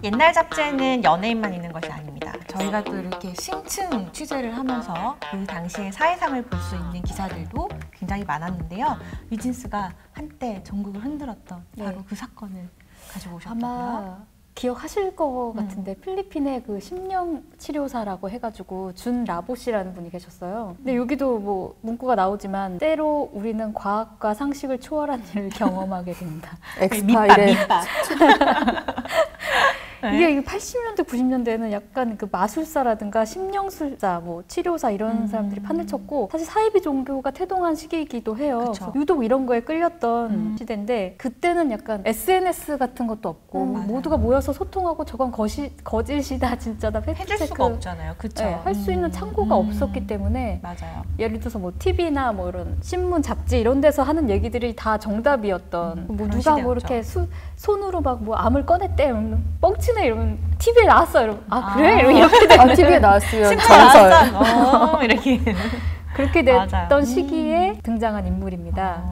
옛날 잡지에는 연예인만 있는 것이 아닙니다. 저희가 또 이렇게 심층 취재를 하면서 그 당시의 사회상을 볼 수 있는 기사들도 굉장히 많았는데요. 위진스가 한때 전국을 흔들었던 바로 그 사건을 가지고 오셨다고요? 아마 기억하실 것 같은데 필리핀의 그 심령 치료사라고 해가지고 준 라보 씨라는 분이 계셨어요. 근데 여기도 뭐 문구가 나오지만 때로 우리는 과학과 상식을 초월한 일을 경험하게 된다. 엑스파일의 밑밥. 이게 80년대, 90년대에는 약간 그 마술사라든가 심령술사, 뭐 치료사 이런 사람들이 판을 쳤고 사실 사이비 종교가 태동한 시기이기도 해요. 유독 이런 거에 끌렸던 시대인데 그때는 약간 SNS 같은 것도 없고 모두가 모여서 소통하고 저건 거짓이다, 진짜다, 해줄 수가 없잖아요. 그쵸? 네, 할 수 있는 창구가 없었기 때문에 맞아요. 예를 들어서 뭐 TV나 뭐 이런 신문, 잡지 이런 데서 하는 얘기들이 다 정답이었던 뭐 누가 시대였죠. 뭐 이렇게 손으로 막 뭐 암을 꺼냈대 뻥치네 이러면 TV에 나왔어 이러면 그래? 이러면 이렇게 되는 TV에 나왔으면 전설 이렇게 그렇게 됐던 맞아요. 시기에 등장한 인물입니다.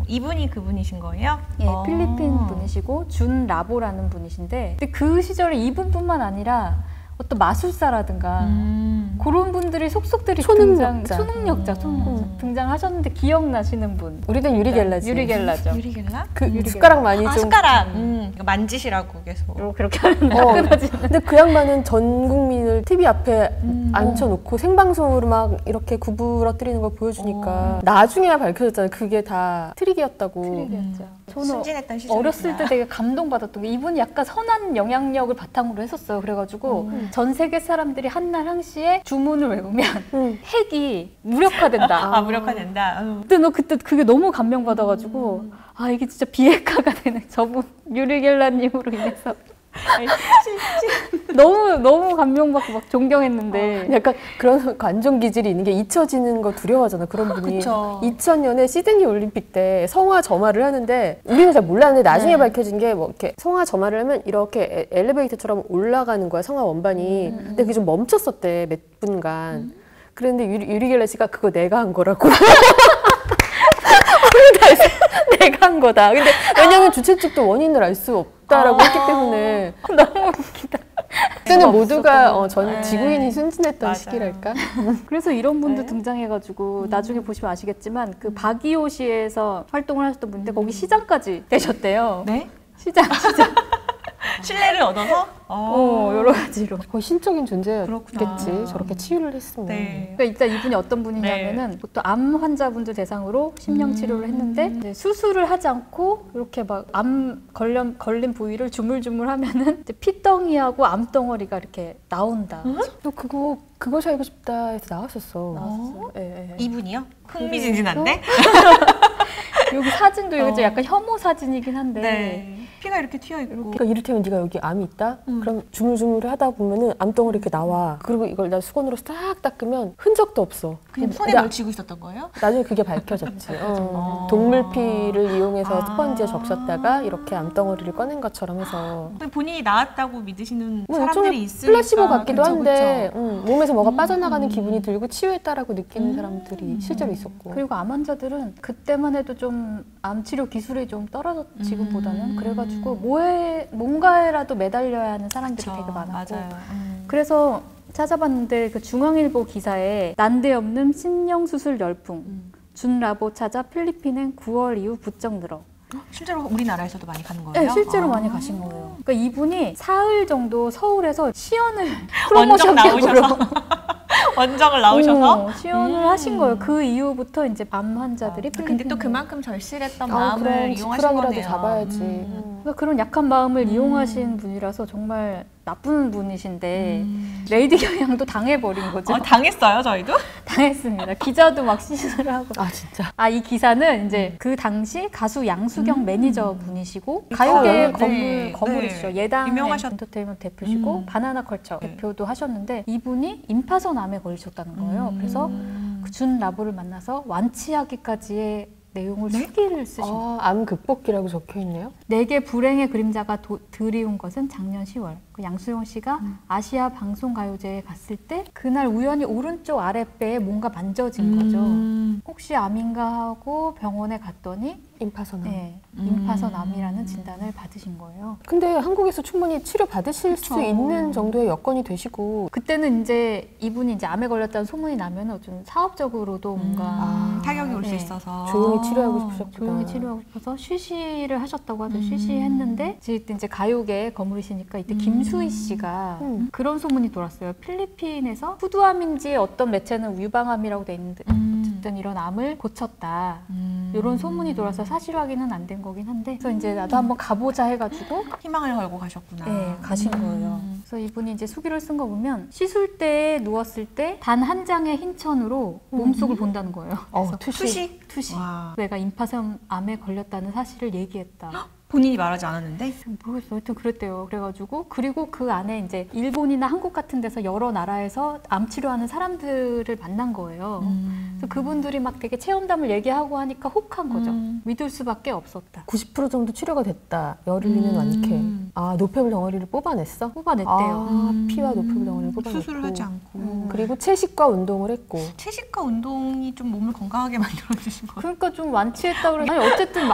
이분이 그분이신 거예요? 예, 필리핀 분이시고 준 라보라는 분이신데 근데 그 시절에 이분뿐만 아니라 어떤 마술사라든가 그런 분들이 속속들이 초능력자 등장하셨는데 기억나시는 분? 우리는 유리겔라지. 유리겔라죠. 유리겔라? 숟가락 많이 좀 숟가락 만지시라고 계속 그렇게 하는 끊어지는. 근데 그 양반은 전 국민을 TV 앞에 앉혀놓고 생방송으로 막 이렇게 구부러뜨리는 걸 보여주니까 나중에야 밝혀졌잖아요. 그게 다 트릭이었다고. 트릭이었죠. 저는 순진했던 시절이구나. 어렸을 때 되게 감동받았던 게 이분이 약간 선한 영향력을 바탕으로 했었어요. 그래가지고 전 세계 사람들이 한날 한시에 주문을 외우면 핵이 무력화된다. 무력화된다. 근데 너 그때 그게 너무 감명받아가지고 이게 진짜 비핵화가 되네. 저분 유리겔라님으로 인해서. 너무 감명받고 막 존경했는데 약간 그런 관종 기질이 있는 게 잊혀지는 거 두려워하잖아. 그런 분이. 그쵸. 2000년에 시드니 올림픽 때 성화 점화를 하는데 우리는 잘 몰랐는데 나중에 밝혀진 게 뭐 이렇게 성화 점화를 하면 이렇게 엘리베이터처럼 올라가는 거야. 성화 원반이. 근데 그게 좀 멈췄었대. 몇 분간. 그런데 유리겔라 씨가 그거 내가 한 거라고. 내가 한 거다. 근데 왜냐면 주최 측도 원인을 알 수 없다라고 했기 때문에 너무 웃기다. 그때는 모두가 전 지구인이 순진했던 맞아요. 시기랄까? 그래서 이런 분도 등장해가지고 나중에 보시면 아시겠지만 그 바기오시에서 활동을 하셨던 분인데 거기 시장까지 되셨대요. 네? 시장. 신뢰를 얻어서? 여러 가지로. 거의 신적인 존재였겠지. 그렇구나. 저렇게 치유를 했으면. 네. 그러니까 일단 이분이 어떤 분이냐면은 보통 암 환자분들 대상으로 심령 치료를 했는데 이제 수술을 하지 않고 이렇게 막 암 걸린 부위를 주물주물 하면은 이제 피덩이하고 암덩어리가 이렇게 나온다. 너 그것이 알고 싶다 해서 나왔었어. 예. 이분이요? 흥미진진한데? 여기 사진도 여기 좀 약간 혐오 사진이긴 한데 네. 피가 이렇게 튀어있고 그러니까 이를테면 네가 여기 암이 있다? 그럼 주물주물 하다 보면은 암덩어리 이렇게 나와. 그리고 이걸 나 수건으로 싹 닦으면 흔적도 없어. 그냥 손에 근데 뭘 쥐고 있었던 거예요? 나중에 그게 밝혀졌지. 동물 피를 이용해서 스펀지에 적셨다가 이렇게 암덩어리를 꺼낸 것처럼 해서 본인이 나았다고 믿으시는 뭐 사람들이 일종의 있으니까 플라시보 같기도 그쵸, 한데 그쵸. 몸에서 뭐가 빠져나가는 기분이 들고 치유했다라고 느끼는 사람들이 실제로 있었고. 그리고 암 환자들은 그때만 해도 좀 암 치료 기술이 좀 떨어졌 지금보다는 그래가지고 뭔가에라도 매달려야 하는 사람들이 그쵸, 되게 많았고 맞아요. 그래서 찾아봤는데 그 중앙일보 기사에 난데없는 심령수술 열풍 준 라보 찾아 필리핀은 9월 이후 부쩍 늘어. 실제로 우리나라에서도 많이 가는 거예요? 네, 실제로 많이 가신 거예요. 그러니까 이분이 사흘 정도 서울에서 시연을 원정 프로모션용으로 나오셔서 원정을 나오셔서 시연을 하신 거예요. 그 이후부터 이제 암 환자들이 근데 또 그만큼 절실했던 그럼 마음을 이용하신 지푸라기라도 거네요. 잡아야지. 그러니까 그런 약한 마음을 이용하신 분이라서 정말 나쁜 분이신데 레이디 경향도 당해버린 거죠. 당했어요, 저희도? 당했습니다. 기자도 막 시신을 하고. 아 진짜. 이 기사는 이제 그 당시 가수 양수경 매니저 분이시고 가요계 거물이시죠. 예당 유명하셨... 엔터테인먼트 대표시고 바나나 컬처 대표도 하셨는데 이분이 임파선 암에 걸리셨다는 거예요. 그래서 그 준 라보를 만나서 완치하기까지의 내용을 수기를 쓰신 거예요. 암 극복기라고 적혀 있네요. 내게 불행의 그림자가 드리운 것은 작년 10월. 그 양수영 씨가 아시아 방송가요제에 갔을 때 그날 우연히 오른쪽 아랫배에 뭔가 만져진 거죠. 혹시 암인가 하고 병원에 갔더니 임파선암. 네, 임파선암이라는 진단을 받으신 거예요. 근데 한국에서 충분히 치료 받으실 그쵸. 수 있는 정도의 여건이 되시고 그때는 이제 이분이 이제 암에 걸렸다는 소문이 나면 좀 사업적으로도 뭔가 타격이 올 수 네. 있어서 조용히 치료하고 싶으셨구나. 조용히 치료하고 싶어서 쉬쉬를 하셨다고 하죠. 쉬쉬했는데 이제 가요계에 거물이시니까 이때 김수희 씨가 그런 소문이 돌았어요. 필리핀에서 후두암인지 어떤 매체는 유방암이라고 돼 있는데 어쨌든 이런 암을 고쳤다. 이런 소문이 돌아서 사실 확인은 안 된 거긴 한데 그래서 이제 나도 한번 가보자 해가지고 희망을 걸고 가셨구나. 네, 가신 거예요. 그래서 이분이 이제 수기를 쓴 거 보면 시술대에 누웠을 때 단 한 장의 흰 천으로 몸속을 본다는 거예요. 그래서 투시. 와. 내가 임파선암에 걸렸다는 사실을 얘기했다. 본인이 말하지 않았는데? 모르겠어요. 하여튼 그랬대요. 그래가지고 그리고 그 안에 이제 일본이나 한국 같은 데서 여러 나라에서 암 치료하는 사람들을 만난 거예요. 그래서 그분들이 막 되게 체험담을 얘기하고 하니까 혹한 거죠. 믿을 수밖에 없었다. 90% 정도 치료가 됐다. 열 흘리는 완쾌. 아, 노폐물 덩어리를 뽑아냈어? 뽑아냈대요. 피와 노폐물 덩어리를 뽑아냈고. 수술을 하지 않고. 그리고 채식과 운동을 했고. 채식과 운동이 좀 몸을 건강하게 만들어주신 것 같아요. 그러니까 좀 완치했다 그러면 아니 어쨌든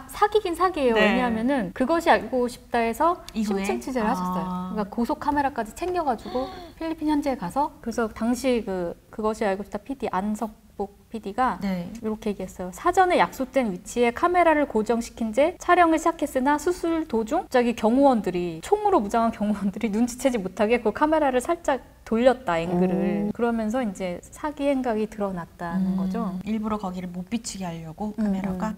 사기긴 사기예요. 네. 왜냐하면은 그것이 알고 싶다 해서 이후에? 심층 취재를 하셨어요. 그러니까 고속 카메라까지 챙겨가지고 필리핀 현지에 가서 그래서 당시 그것이 알고 싶다 PD 안석복 PD가 네. 이렇게 얘기했어요. 사전에 약속된 위치에 카메라를 고정시킨 채 촬영을 시작했으나 수술 도중 갑자기 총으로 무장한 경호원들이 눈치채지 못하게 그 카메라를 살짝 돌렸다, 앵글을. 그러면서 이제 사기 행각이 드러났다는 거죠. 일부러 거기를 못 비치게 하려고 카메라가.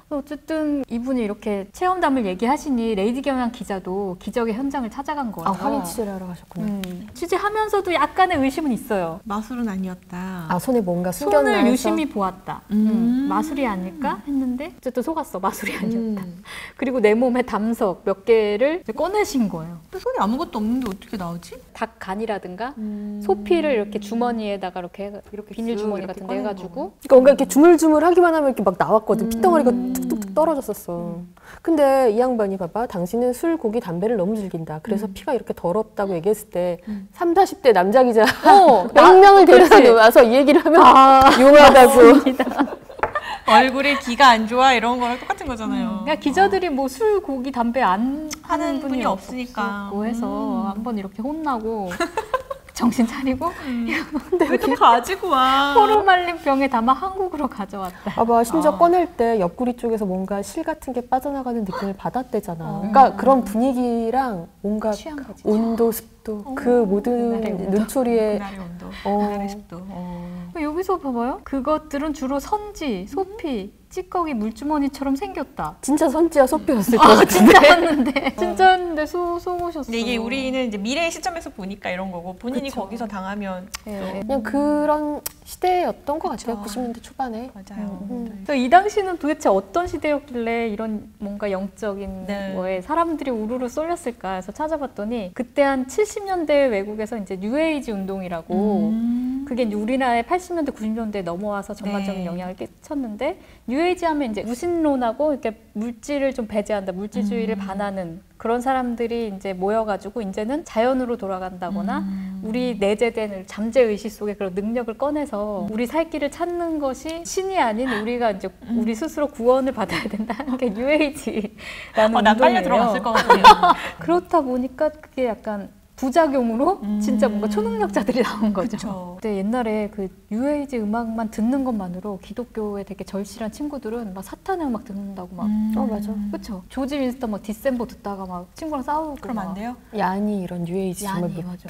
어쨌든 이분이 이렇게 체험담을 얘기하시니 레이디 경향 기자도 기적의 현장을 찾아간 거예요. 아, 확인 취재를 하러 가셨구나. 취재하면서도 약간의 의심은 있어요. 마술은 아니었다. 아, 손에 뭔가 숨겼나 손을 해서? 유심히 보았다. 마술이 아닐까 했는데 어쨌든 속았어. 마술이 아니었다. 그리고 내 몸에 담석 몇 개를 이제 꺼내신 거예요. 근데 손에 아무것도 없는데 어떻게 나오지? 닭 간이라든가 소피를 이렇게 주머니에다가 이렇게 비닐 주머니 이렇게 같은 데 꺼낸 해가지고 그러니까 뭔가 이렇게 주물주물 하기만 하면 이렇게 막 나왔거든. 핏덩어리가 툭툭툭 떨어졌었어. 근데 이 양반이 봐봐. 당신은 술, 고기, 담배를 너무 즐긴다. 그래서 피가 이렇게 더럽다고 얘기했을 때 30, 40대 남자 기자 몇 명을 데려다 와서 이 얘기를 하면 용하다고. 얼굴에 기가 안 좋아 이런 거랑 똑같은 거잖아요. 그러니까 기자들이 뭐 술, 고기, 담배 안 하는 분이 분이 없으니까. 없었고 해서 한번 이렇게 혼나고 정신 차리고 왜 또 가지고 와? 포르말린 병에 담아 한국으로 가져왔다. 봐봐, 심지어 꺼낼 때 옆구리 쪽에서 뭔가 실 같은 게 빠져나가는 느낌을 받았대잖아. 그러니까 그런 분위기랑 뭔가 취한 거지. 온도, 습도, 그 모든 그날의 온도. 눈초리에 그날의 온도, 어. 그날의 습도. 여기서 봐봐요. 그것들은 주로 선지, 소피, 찌꺼기, 물주머니처럼 생겼다. 진짜 선지와 소피였을 것 같은데. 진짜였는데. 진짜였는데 속으셨어. 근데 이게 우리는 이제 미래의 시점에서 보니까 이런 거고 본인이 그쵸. 거기서 당하면 네. 그냥 그런 시대였던 것 같아요. 그쵸. 90년대 초반에. 맞아요. 그래서 이 당시는 도대체 어떤 시대였길래 이런 뭔가 영적인 네. 거에 사람들이 우르르 쏠렸을까 해서 찾아봤더니 그때 한 70년대 외국에서 이제 뉴에이지 운동이라고 그게 이제 우리나라에 80년대, 90년대에 넘어와서 전반적인 네. 영향을 끼쳤는데 뉴에이지 하면 이제 무신론하고 이렇게 물질을 좀 배제한다, 물질주의를 반하는 그런 사람들이 이제 모여가지고 이제는 자연으로 돌아간다거나 우리 내재된 잠재의식 속에 그런 능력을 꺼내서 우리 살 길을 찾는 것이 신이 아닌 우리가 이제 우리 스스로 구원을 받아야 된다는 게 뉴에이지라는 난 빨려 운동이에요. 들어갔을 것 같아요. 그렇다 보니까 그게 약간 부작용으로 진짜 뭔가 초능력자들이 나온 거죠. 그쵸. 근데 옛날에 그 뉴에이지 음악만 듣는 것만으로 기독교에 되게 절실한 친구들은 막 사탄의 음악 듣는다고 막 맞아. 그쵸? 조지 윈스턴 막 디셈버 듣다가 막 친구랑 싸우고 그럼 안 돼요? 야니 이런 뉴에이지 정말 야니 맞아.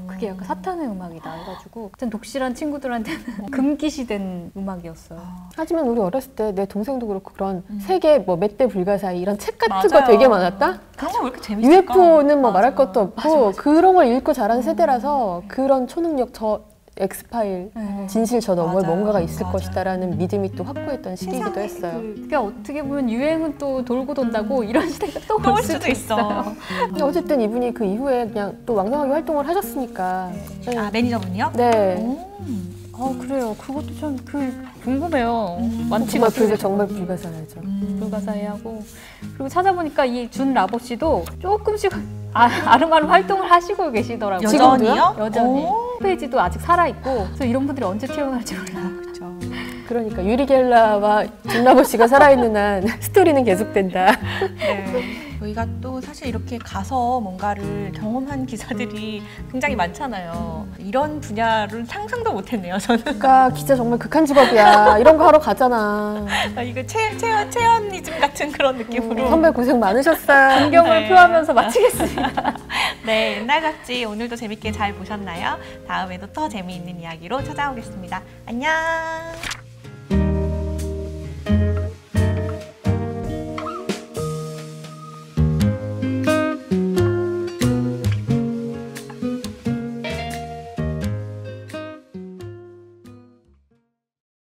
그게 약간 사탄의 음악이다 해가지고 하여튼 독실한 친구들한테는 금기시된 음악이었어요. 하지만 우리 어렸을 때 내 동생도 그렇고 그런 세계 뭐 몇 대 불가사의 이런 책 같은 맞아요. 거 되게 많았다. 그런 거 왜 이렇게 재밌을까? UFO는 뭐 맞아. 말할 것도 없고 그런 걸 읽고 자란 세대라서 그런 초능력 저 엑스파일 진실 저 너머에 맞아요. 뭔가가 있을 맞아요. 것이다라는 믿음이 또 확고했던 시기이기도 했어요. 그게 어떻게 보면 유행은 또 돌고 돈다고 이런 시대가 또 또 올 올 수도 있어. 근데 어쨌든 이분이 그 이후에 그냥 또 왕성하게 활동을 하셨으니까. 아, 매니저분이요? 네. 그래요. 그것도 참 궁금해요. 정말 완치가 정말 불가사의죠. 불가사의하고 그리고 찾아보니까 이 준 라보 씨도 조금씩 아름아름 활동을 하시고 계시더라고요. 여전히요? 여전히. 오. 홈페이지도 아직 살아있고 그래서 이런 분들이 언제 튀어나올지 몰라요. 그렇죠. 그러니까 유리겔라와 김나보 씨가 살아있는 한 스토리는 계속된다. 네. 저희가 또 사실 이렇게 가서 뭔가를 경험한 기사들이 굉장히 많잖아요. 이런 분야를 상상도 못했네요, 저는. 그러니까 기자 정말 극한 직업이야. 이런 거 하러 가잖아. 이거 체연이즘 같은 그런 느낌으로. 선배 고생 많으셨어요. 존경을 네. 표하면서 마치겠습니다. 네, 옛날 잡지 오늘도 재밌게 잘 보셨나요? 다음에도 더 재미있는 이야기로 찾아오겠습니다. 안녕!